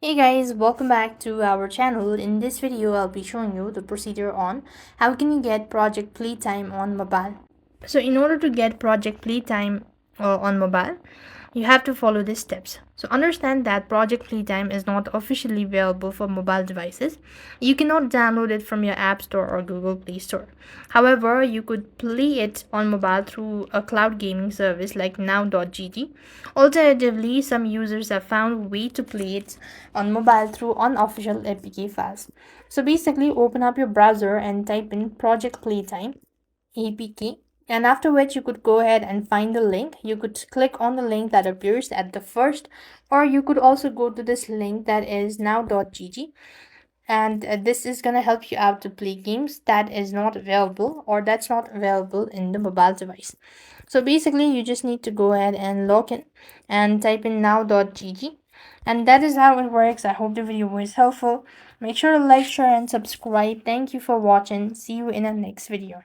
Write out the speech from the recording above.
Hey guys, welcome back to our channel. In this video, I'll be showing you the procedure on how can you get Project Playtime on mobile. So in order to get Project Playtime on mobile, you have to follow these steps. So understand that Project Playtime is not officially available for mobile devices. You cannot download it from your App Store or Google Play Store. However, you could play it on mobile through a cloud gaming service like now.gg. Alternatively, some users have found a way to play it on mobile through unofficial APK files. So basically, open up your browser and type in Project Playtime APK, and after which you could go ahead and find the link. You could click on the link that appears at the first, or you could also go to this link that is now.gg, and this is going to help you out to play games that is not available or that's not available in the mobile device. So basically you just need to go ahead and log in and type in now.gg, and that is how it works. I hope the video was helpful. Make sure to like, share and subscribe. Thank you for watching. See you in the next video.